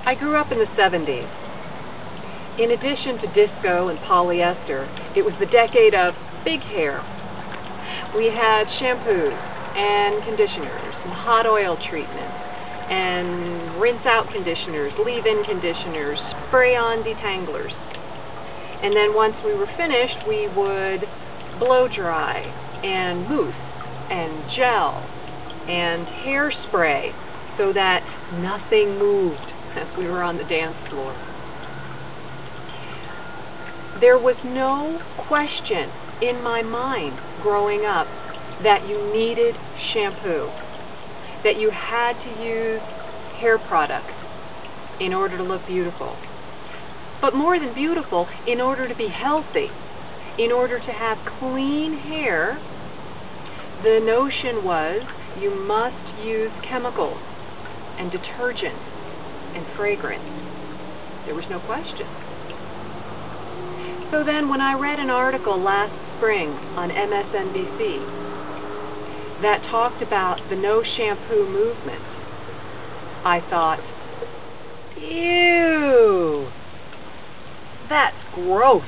I grew up in the 70s. In addition to disco and polyester, it was the decade of big hair. We had shampoos and conditioners and hot oil treatments and rinse-out conditioners, leave-in conditioners, spray-on detanglers. And then once we were finished, we would blow dry and mousse and gel and hairspray so that nothing moved as we were on the dance floor. There was no question in my mind growing up that you needed shampoo, that you had to use hair products in order to look beautiful. But more than beautiful, in order to be healthy, in order to have clean hair, the notion was you must use chemicals and detergents and fragrance. There was no question. So then when I read an article last spring on MSNBC that talked about the No Shampoo movement, I thought, ew, that's gross.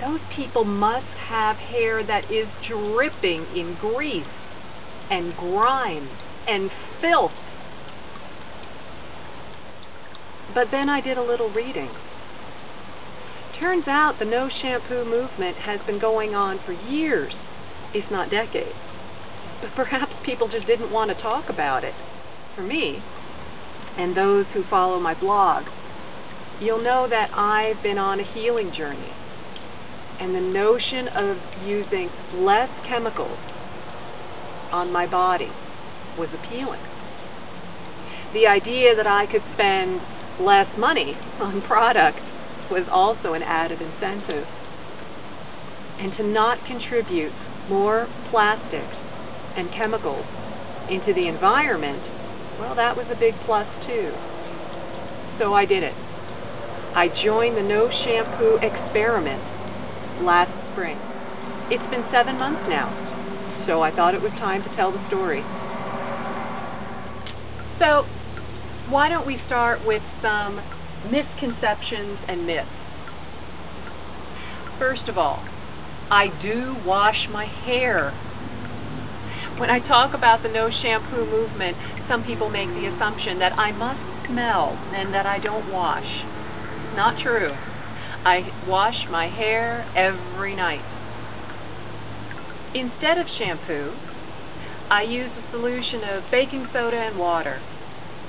Those people must have hair that is dripping in grease and grime and filth. But then I did a little reading. Turns out the No Shampoo movement has been going on for years, if not decades. But perhaps people just didn't want to talk about it. For me, and those who follow my blog, you'll know that I've been on a healing journey. And the notion of using less chemicals on my body was appealing. The idea that I could spend less money on products was also an added incentive. And to not contribute more plastics and chemicals into the environment, well, that was a big plus too. So I did it. I joined the No Shampoo experiment last spring. It's been 7 months now, so I thought it was time to tell the story. So, why don't we start with some misconceptions and myths. First of all, I do wash my hair. When I talk about the No Shampoo movement, some people make the assumption that I must smell and that I don't wash. Not true. I wash my hair every night. Instead of shampoo, I use a solution of baking soda and water,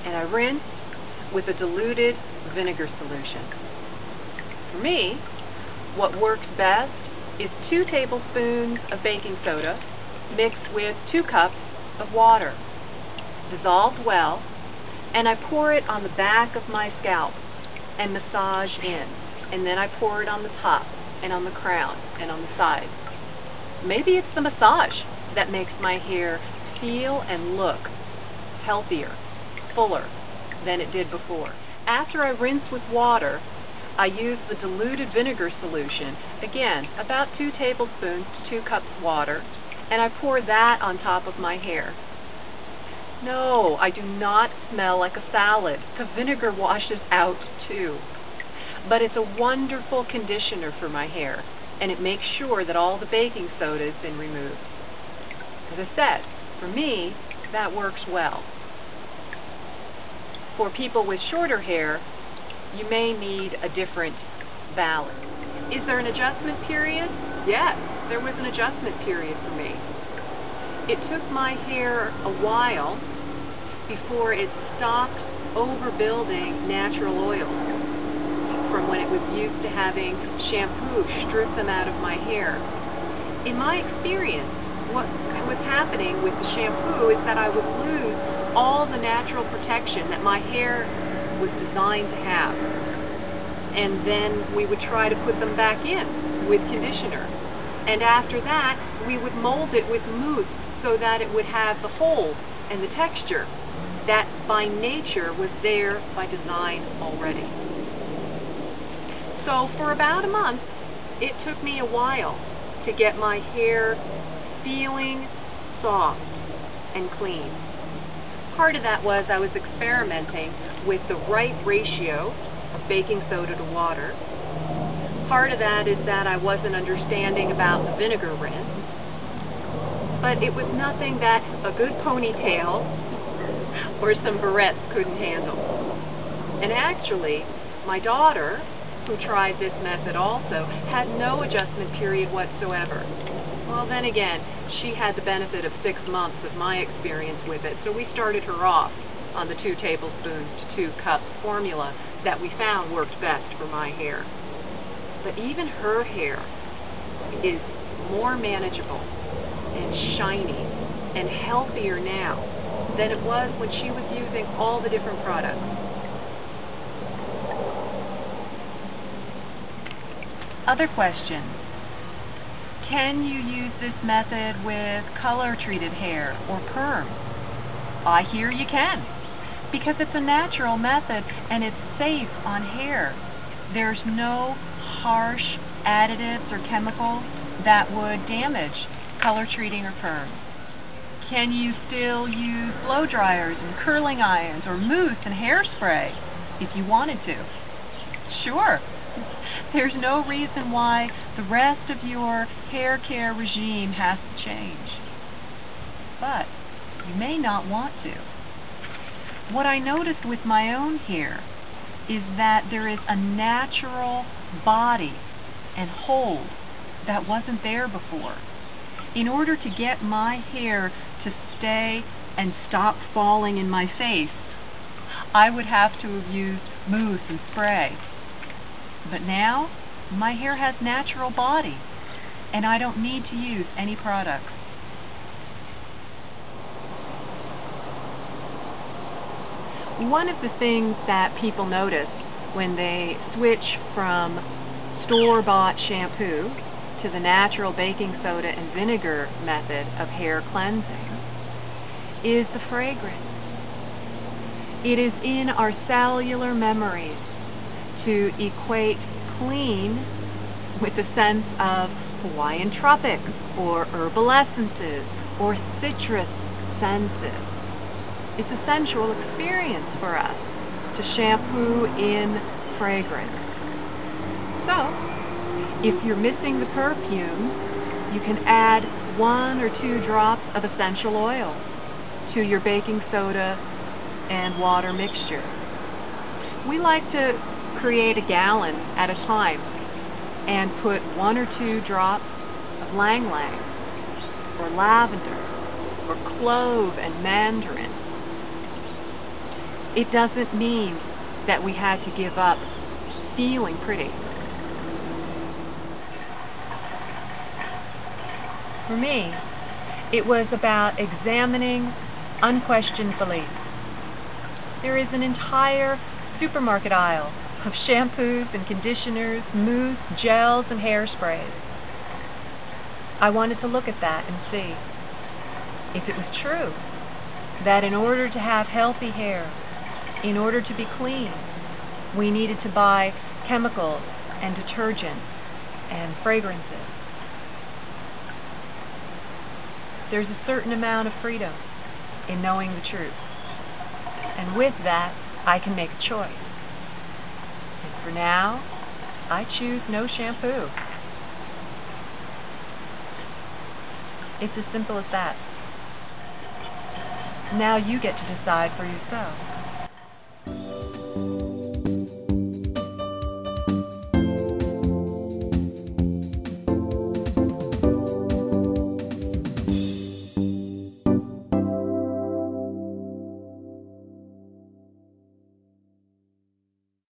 and I rinse with a diluted vinegar solution. For me, what works best is 2 tablespoons of baking soda mixed with 2 cups of water, dissolved well, and I pour it on the back of my scalp and massage in, and then I pour it on the top and on the crown and on the sides. Maybe it's the massage that makes my hair feel and look healthier, fuller than it did before. After I rinse with water, I use the diluted vinegar solution, again, about 2 tablespoons to 2 cups water, and I pour that on top of my hair. No, I do not smell like a salad. The vinegar washes out too. But it's a wonderful conditioner for my hair, and it makes sure that all the baking soda has been removed. As I said, for me, that works well. For people with shorter hair, you may need a different balance. Is there an adjustment period? Yes, there was an adjustment period for me. It took my hair a while before it stopped overbuilding natural oils from when it was used to having shampoo strip them out of my hair. In my experience, what was happening with the shampoo is that I would lose all the natural protection that my hair was designed to have. And then we would try to put them back in with conditioner. And after that, we would mold it with mousse so that it would have the hold and the texture that by nature was there by design already. So for about a month, it took me a while to get my hair feeling soft and clean. Part of that was I was experimenting with the right ratio of baking soda to water. Part of that is that I wasn't understanding about the vinegar rinse. But it was nothing that a good ponytail or some barrettes couldn't handle. And actually, my daughter, who tried this method also, had no adjustment period whatsoever. Well, then again, she had the benefit of 6 months of my experience with it, so we started her off on the 2 tablespoons to 2 cups formula that we found worked best for my hair. But even her hair is more manageable and shiny and healthier now than it was when she was using all the different products. Other questions. Can you use this method with color-treated hair or perm? I hear you can, because it's a natural method and it's safe on hair. There's no harsh additives or chemicals that would damage color treating or perm. Can you still use blow dryers and curling irons or mousse and hairspray if you wanted to? Sure. There's no reason why the rest of your hair care regime has to change. But you may not want to. What I noticed with my own hair is that there is a natural body and hold that wasn't there before. In order to get my hair to stay and stop falling in my face, I would have to have used mousse and spray. But now, my hair has natural body, and I don't need to use any products. One of the things that people notice when they switch from store-bought shampoo to the natural baking soda and vinegar method of hair cleansing is the fragrance. It is in our cellular memories to equate clean with the sense of Hawaiian tropics or herbal essences or citrus senses. It's a sensual experience for us to shampoo in fragrance. So, if you're missing the perfume, you can add 1 or 2 drops of essential oil to your baking soda and water mixture. We like to create a gallon at a time and put 1 or 2 drops of lang lang or lavender or clove and mandarin. It doesn't mean that we had to give up feeling pretty. For me, it was about examining unquestioned beliefs. There is an entire supermarket aisle of shampoos and conditioners, mousse, gels, and hairsprays. I wanted to look at that and see if it was true that in order to have healthy hair, in order to be clean, we needed to buy chemicals and detergents and fragrances. There's a certain amount of freedom in knowing the truth. And with that, I can make a choice. And for now, I choose no shampoo. It's as simple as that. Now you get to decide for yourself.